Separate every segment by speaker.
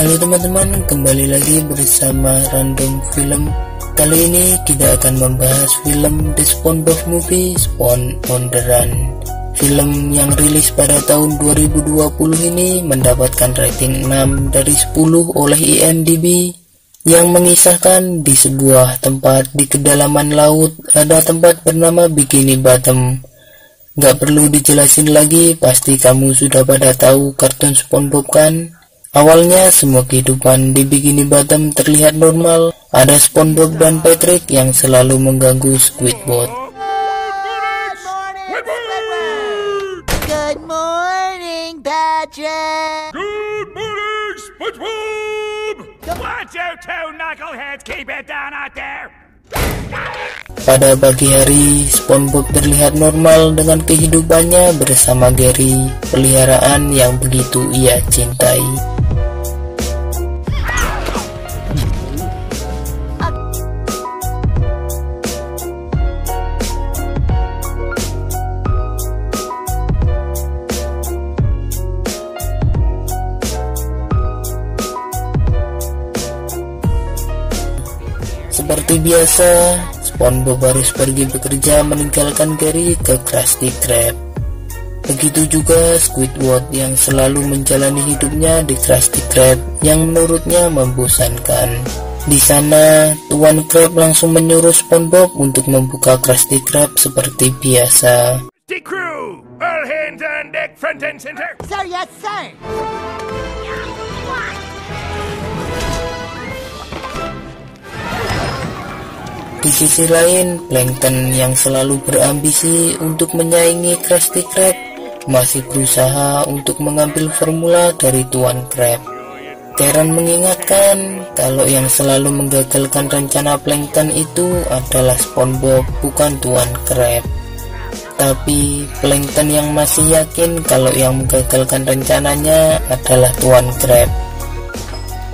Speaker 1: Halo teman-teman, kembali lagi bersama Random Film. Kali ini kita akan membahas film The SpongeBob Movie Spawn on the Run. Film yang rilis pada tahun 2020 ini mendapatkan rating 6 dari 10 oleh IMDb, yang mengisahkan di sebuah tempat di kedalaman laut ada tempat bernama Bikini Bottom. Gak perlu dijelasin lagi, pasti kamu sudah pada tahu kartun SpongeBob kan? Awalnya semua kehidupan di Bikini Bottom terlihat normal. Ada SpongeBob dan Patrick yang selalu mengganggu Squidward.
Speaker 2: Good morning, Patrick.
Speaker 3: Good morning, SpongeBob. Watch out, two knuckleheads. Keep it down out there.
Speaker 1: Pada pagi hari, SpongeBob terlihat normal dengan kehidupannya bersama Gary, peliharaan yang begitu ia cintai. Seperti biasa, SpongeBob harus pergi bekerja meninggalkan Gary ke Krusty Krab. Begitu juga Squidward yang selalu menjalani hidupnya di Krusty Krab yang menurutnya membosankan. Di sana, Tuan Krab langsung menyuruh SpongeBob untuk membuka Krusty Krab seperti biasa.
Speaker 3: The crew, all hands on deck, front and center.
Speaker 2: Sir, yes, sir.
Speaker 1: Di sisi lain, Plankton yang selalu berambisi untuk menyaingi Krusty Krab masih berusaha untuk mengambil formula dari Tuan Krab. Karen mengingatkan kalau yang selalu menggagalkan rencana Plankton itu adalah SpongeBob, bukan Tuan Krab. Tapi Plankton yang masih yakin kalau yang menggagalkan rencananya adalah Tuan Krab.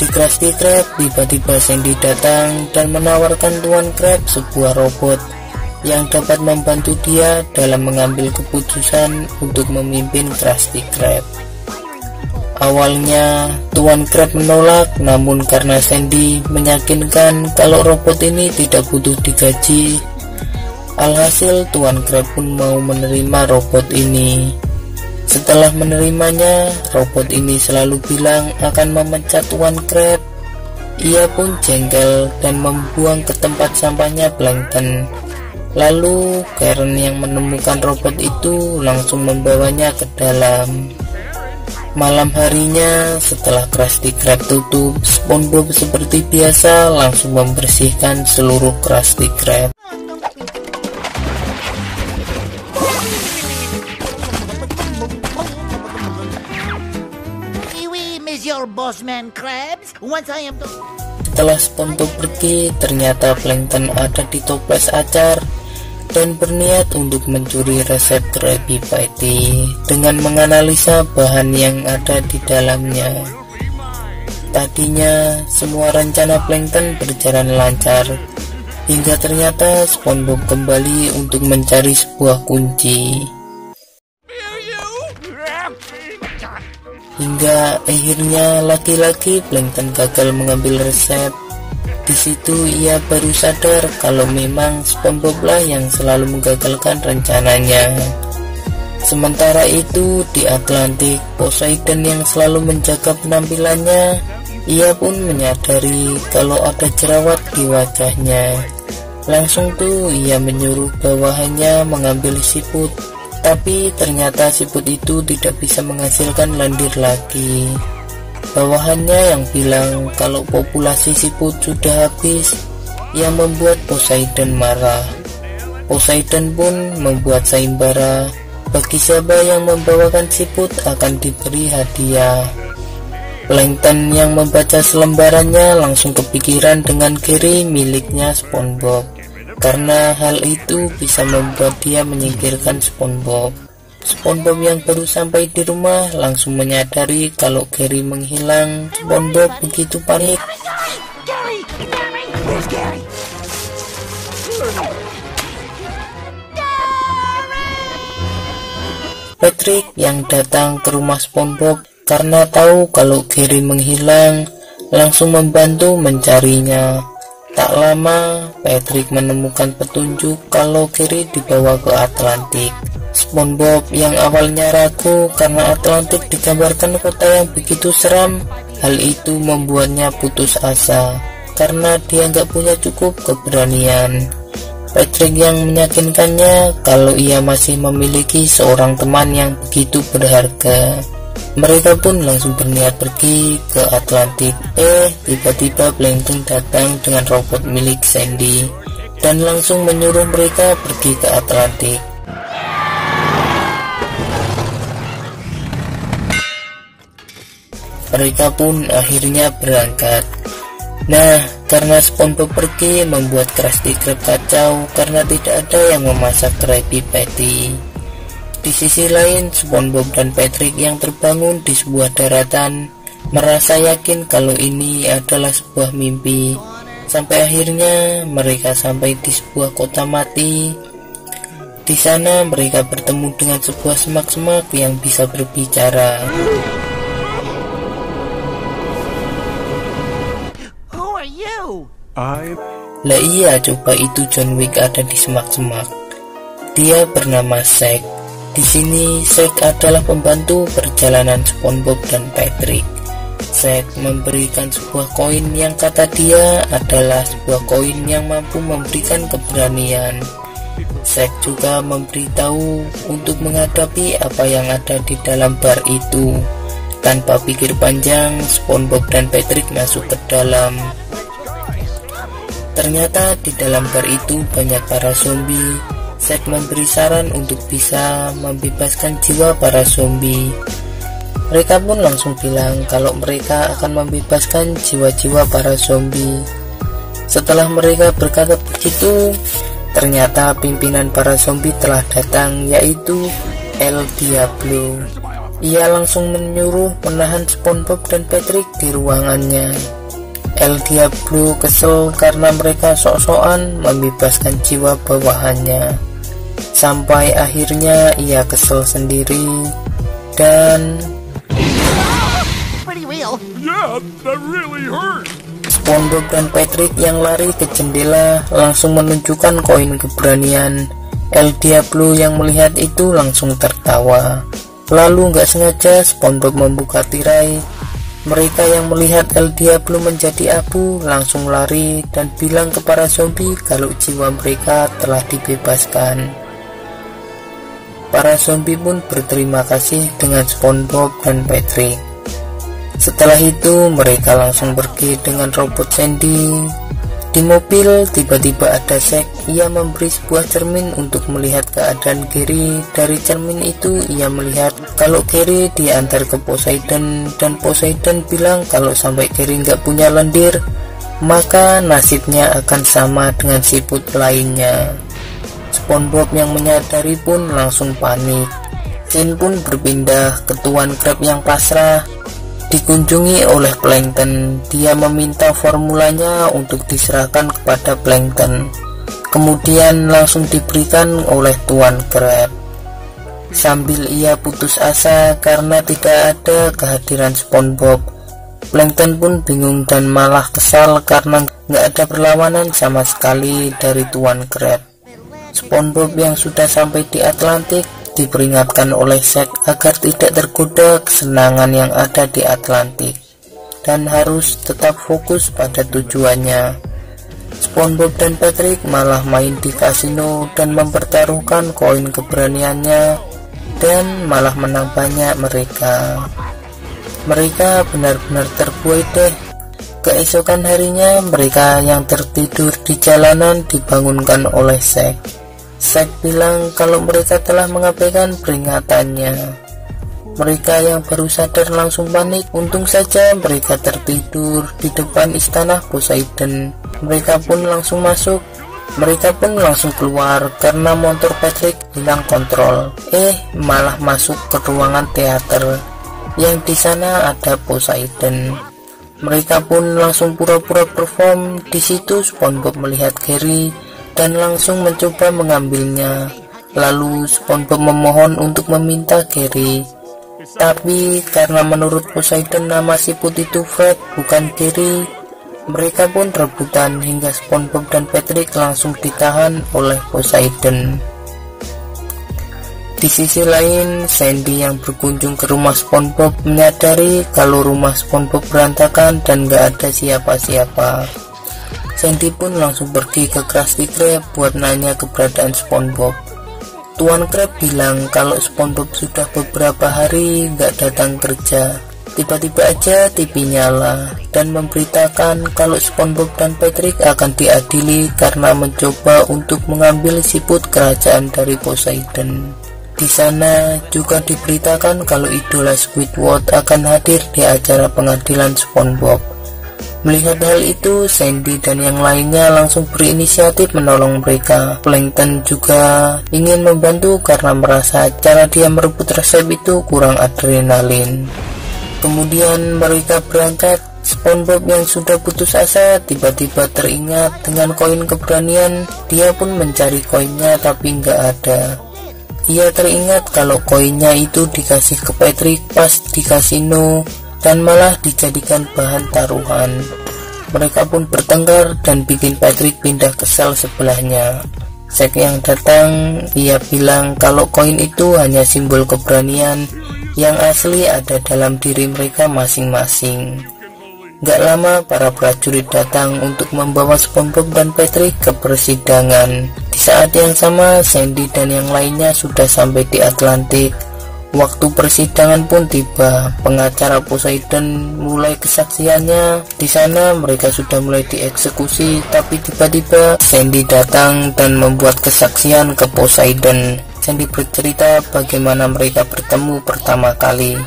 Speaker 1: Di Krusty Krab, tiba-tiba Sandy datang dan menawarkan Tuan Krab sebuah robot yang dapat membantu dia dalam mengambil keputusan untuk memimpin Krusty Krab. Awalnya Tuan Krab menolak, namun karena Sandy meyakinkan kalau robot ini tidak butuh digaji, alhasil Tuan Krab pun mau menerima robot ini. Setelah menerimanya, robot ini selalu bilang akan memecat Tuan Krab. Ia pun jengkel dan membuang ke tempat sampahnya Plankton. Lalu Karen yang menemukan robot itu langsung membawanya ke dalam. Malam harinya, setelah Krusty Krab tutup, SpongeBob seperti biasa langsung membersihkan seluruh Krusty Krab.
Speaker 2: Your bossman Krabs. Once I am
Speaker 1: Setelah SpongeBob pergi, ternyata Plankton ada di toples acar dan berniat untuk mencuri resep Krabby Patty dengan menganalisa bahan yang ada di dalamnya. Tadinya semua rencana Plankton berjalan lancar, hingga ternyata SpongeBob kembali untuk mencari sebuah kunci. Hingga akhirnya laki-laki Plankton gagal mengambil resep. Di situ ia baru sadar kalau memang SpongeBob lah yang selalu menggagalkan rencananya. Sementara itu di Atlantik, Poseidon yang selalu menjaga penampilannya, ia pun menyadari kalau ada jerawat di wajahnya. Langsung tuh ia menyuruh bawahannya mengambil siput. Tapi ternyata siput itu tidak bisa menghasilkan lendir lagi. Bawahannya yang bilang kalau populasi siput sudah habis, yang membuat Poseidon marah. Poseidon pun membuat sayembara, bagi siapa yang membawakan siput akan diberi hadiah. Plankton yang membaca selembarannya langsung kepikiran dengan Gary miliknya SpongeBob. Karena hal itu bisa membuat dia menyingkirkan SpongeBob. SpongeBob yang baru sampai di rumah langsung menyadari kalau Gary menghilang. SpongeBob begitu panik.
Speaker 2: Gary! Gary! Where's Gary?
Speaker 1: Patrick yang datang ke rumah SpongeBob karena tahu kalau Gary menghilang langsung membantu mencarinya. Tak lama, Patrick menemukan petunjuk kalau Gary dibawa ke Atlantik. SpongeBob yang awalnya ragu karena Atlantik digambarkan kota yang begitu seram, hal itu membuatnya putus asa karena dia nggak punya cukup keberanian. Patrick yang meyakinkannya kalau ia masih memiliki seorang teman yang begitu berharga. Mereka pun langsung berniat pergi ke Atlantik. Tiba-tiba Plankton datang dengan robot milik Sandy dan langsung menyuruh mereka pergi ke Atlantik. Mereka pun akhirnya berangkat. Nah, karena SpongeBob pergi membuat Krusty Krab kacau karena tidak ada yang memasak Krabby Patty. Di sisi lain, SpongeBob dan Patrick yang terbangun di sebuah daratan merasa yakin kalau ini adalah sebuah mimpi. Sampai akhirnya mereka sampai di sebuah kota mati. Di sana mereka bertemu dengan sebuah semak-semak yang bisa berbicara.
Speaker 2: Who are you?
Speaker 1: Lah iya, coba itu John Wick ada di semak-semak. Dia bernama Zack. Di sini Zack adalah pembantu perjalanan SpongeBob dan Patrick. Zack memberikan sebuah koin yang kata dia adalah sebuah koin yang mampu memberikan keberanian. Zack juga memberitahu untuk menghadapi apa yang ada di dalam bar itu. Tanpa pikir panjang, SpongeBob dan Patrick masuk ke dalam. Ternyata di dalam bar itu banyak para zombie. Zack memberi saran untuk bisa membebaskan jiwa para zombie. Mereka pun langsung bilang kalau mereka akan membebaskan jiwa-jiwa para zombie. Setelah mereka berkata begitu, ternyata pimpinan para zombie telah datang, yaitu El Diablo. Ia langsung menyuruh menahan SpongeBob dan Patrick di ruangannya. El Diablo kesel karena mereka sok-sokan membebaskan jiwa bawahannya. Sampai akhirnya ia kesel sendiri dan
Speaker 2: Pretty real.
Speaker 3: Yeah, that really hurt.
Speaker 1: SpongeBob dan Patrick yang lari ke jendela langsung menunjukkan koin keberanian. El Diablo yang melihat itu langsung tertawa. Lalu nggak sengaja SpongeBob membuka tirai. Mereka yang melihat El Diablo menjadi abu langsung lari dan bilang ke para zombie kalau jiwa mereka telah dibebaskan. Para zombie pun berterima kasih dengan SpongeBob dan Patrick. Setelah itu mereka langsung pergi dengan robot Sandy. Di mobil tiba-tiba ada Zack. Ia memberi sebuah cermin untuk melihat keadaan Gary. Dari cermin itu ia melihat kalau Gary diantar ke Poseidon, dan Poseidon bilang kalau sampai Gary nggak punya lendir maka nasibnya akan sama dengan siput lainnya. SpongeBob yang menyadari pun langsung panik. Scene pun berpindah ke Tuan Krab yang pasrah. Dikunjungi oleh Plankton. Dia meminta formulanya untuk diserahkan kepada Plankton. Kemudian langsung diberikan oleh Tuan Krab. Sambil ia putus asa karena tidak ada kehadiran SpongeBob, Plankton pun bingung dan malah kesal karena nggak ada perlawanan sama sekali dari Tuan Krab. SpongeBob yang sudah sampai di Atlantik diperingatkan oleh Zack agar tidak tergoda kesenangan yang ada di Atlantik dan harus tetap fokus pada tujuannya. SpongeBob dan Patrick malah main di kasino dan mempertaruhkan koin keberaniannya dan malah menang banyak mereka. Mereka benar-benar terbuai deh. Keesokan harinya mereka yang tertidur di jalanan dibangunkan oleh Zack. Zack bilang kalau mereka telah mengabaikan peringatannya. Mereka yang baru sadar langsung panik. Untung saja mereka tertidur di depan istana Poseidon. Mereka pun langsung masuk. Mereka pun langsung keluar karena motor Patrick hilang kontrol. Malah masuk ke ruangan teater yang di sana ada Poseidon. Mereka pun langsung pura-pura perform. Di situ SpongeBob melihat Gary dan langsung mencoba mengambilnya. Lalu SpongeBob memohon untuk meminta Gary. Tapi karena menurut Poseidon nama siput itu Fred bukan Gary, mereka pun rebutan hingga SpongeBob dan Patrick langsung ditahan oleh Poseidon. Di sisi lain, Sandy yang berkunjung ke rumah SpongeBob menyadari kalau rumah SpongeBob berantakan dan gak ada siapa-siapa. Sandy pun langsung pergi ke Krusty Krab buat nanya keberadaan SpongeBob. Tuan Krab bilang kalau SpongeBob sudah beberapa hari gak datang kerja. Tiba-tiba aja TV nyala dan memberitakan kalau SpongeBob dan Patrick akan diadili karena mencoba untuk mengambil siput kerajaan dari Poseidon. Di sana juga diberitakan kalau idola Squidward akan hadir di acara pengadilan SpongeBob. Melihat hal itu, Sandy dan yang lainnya langsung berinisiatif menolong mereka. Plankton juga ingin membantu karena merasa cara dia merebut resep itu kurang adrenalin. Kemudian mereka berangkat. SpongeBob yang sudah putus asa tiba-tiba teringat dengan koin keberanian. Dia pun mencari koinnya tapi nggak ada. Ia teringat kalau koinnya itu dikasih ke Patrick pas di kasino dan malah dijadikan bahan taruhan. Mereka pun bertengkar dan bikin Patrick pindah ke sel sebelahnya. Zack yang datang, ia bilang kalau koin itu hanya simbol keberanian yang asli ada dalam diri mereka masing-masing. Gak lama para prajurit datang untuk membawa SpongeBob dan Patrick ke persidangan. Di saat yang sama, Sandy dan yang lainnya sudah sampai di Atlantik. Waktu persidangan pun tiba. Pengacara Poseidon mulai kesaksiannya. Di sana mereka sudah mulai dieksekusi, tapi tiba-tiba Sandy datang dan membuat kesaksian ke Poseidon. Sandy bercerita bagaimana mereka bertemu pertama kali.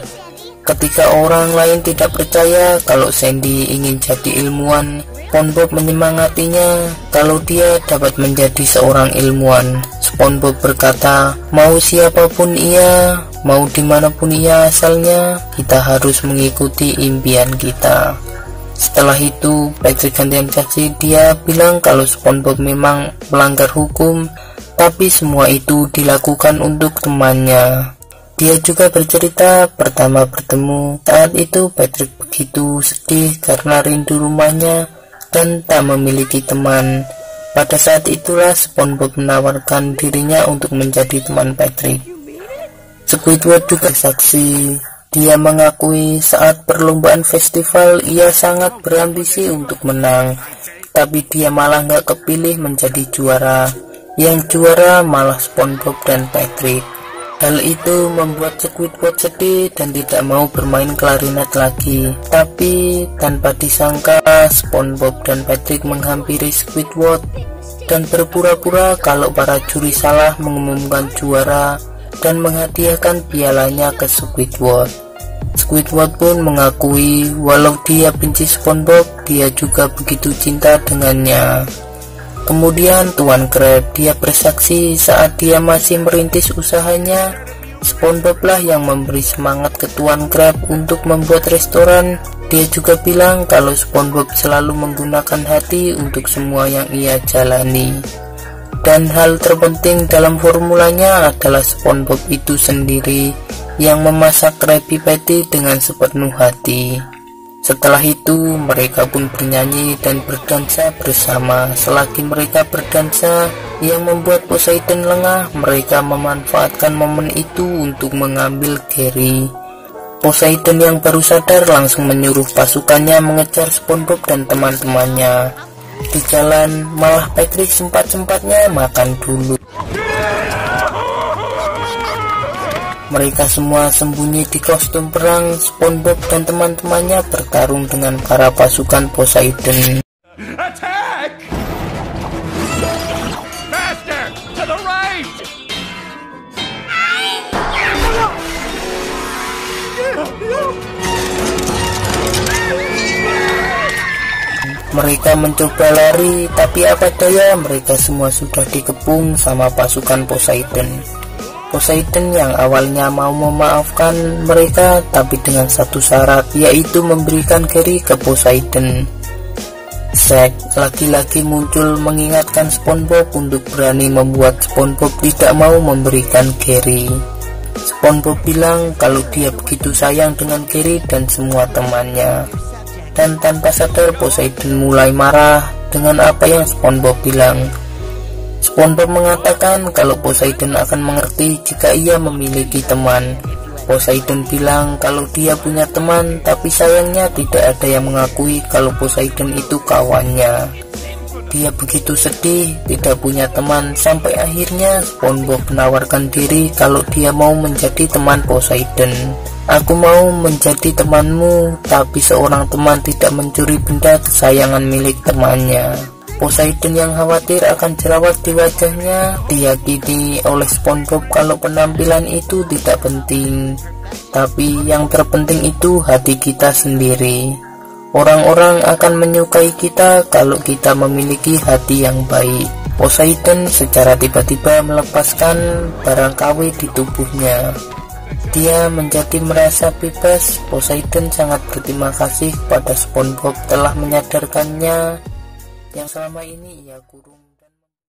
Speaker 1: Ketika orang lain tidak percaya kalau Sandy ingin jadi ilmuwan, SpongeBob menyemangatinya kalau dia dapat menjadi seorang ilmuwan. SpongeBob berkata, mau siapapun ia, mau dimanapun ia asalnya, kita harus mengikuti impian kita. Setelah itu, Patrick gantian saksi. Dia bilang kalau SpongeBob memang melanggar hukum, tapi semua itu dilakukan untuk temannya. Dia juga bercerita pertama bertemu. Saat itu Patrick begitu sedih karena rindu rumahnya dan tak memiliki teman. Pada saat itulah SpongeBob menawarkan dirinya untuk menjadi teman Patrick. Squidward juga saksi. Dia mengakui saat perlombaan festival ia sangat berambisi untuk menang, tapi dia malah gak kepilih menjadi juara. Yang juara malah SpongeBob dan Patrick. Hal itu membuat Squidward sedih dan tidak mau bermain klarinet lagi. Tapi tanpa disangka, SpongeBob dan Patrick menghampiri Squidward dan berpura-pura kalau para juri salah mengumumkan juara dan menghadiahkan pialanya ke Squidward. Squidward pun mengakui walau dia benci SpongeBob, dia juga begitu cinta dengannya. Kemudian Tuan Krab, dia bersaksi saat dia masih merintis usahanya, SpongeBob lah yang memberi semangat ke Tuan Krab untuk membuat restoran. Dia juga bilang kalau SpongeBob selalu menggunakan hati untuk semua yang ia jalani. Dan hal terpenting dalam formulanya adalah SpongeBob itu sendiri yang memasak Krabby Patty dengan sepenuh hati. Setelah itu mereka pun bernyanyi dan berdansa bersama. Selagi mereka berdansa yang membuat Poseidon lengah, mereka memanfaatkan momen itu untuk mengambil Gary. Poseidon yang baru sadar langsung menyuruh pasukannya mengejar SpongeBob dan teman-temannya. Di jalan malah Patrick sempat-sempatnya makan dulu. Mereka semua sembunyi di kostum perang. SpongeBob dan teman-temannya bertarung dengan para pasukan Poseidon.
Speaker 3: Attack! Faster! To the right!
Speaker 1: Mereka mencoba lari, tapi apa daya mereka semua sudah dikepung sama pasukan Poseidon. Poseidon yang awalnya mau memaafkan mereka, tapi dengan satu syarat, yaitu memberikan Gary ke Poseidon. Zack lagi-lagi muncul mengingatkan SpongeBob untuk berani membuat SpongeBob tidak mau memberikan Gary. SpongeBob bilang kalau dia begitu sayang dengan Gary dan semua temannya. Dan tanpa sadar Poseidon mulai marah dengan apa yang SpongeBob bilang. SpongeBob mengatakan kalau Poseidon akan mengerti jika ia memiliki teman. Poseidon bilang kalau dia punya teman, tapi sayangnya tidak ada yang mengakui kalau Poseidon itu kawannya. Dia begitu sedih, tidak punya teman, sampai akhirnya SpongeBob menawarkan diri kalau dia mau menjadi teman Poseidon. Aku mau menjadi temanmu, tapi seorang teman tidak mencuri benda kesayangan milik temannya. Poseidon yang khawatir akan jerawat di wajahnya diyakini oleh SpongeBob kalau penampilan itu tidak penting, tapi yang terpenting itu hati kita sendiri. Orang-orang akan menyukai kita kalau kita memiliki hati yang baik. Poseidon secara tiba-tiba melepaskan barang KW di tubuhnya. Dia menjadi merasa bebas. Poseidon sangat berterima kasih kepada SpongeBob telah menyadarkannya yang selama ini ia kurung.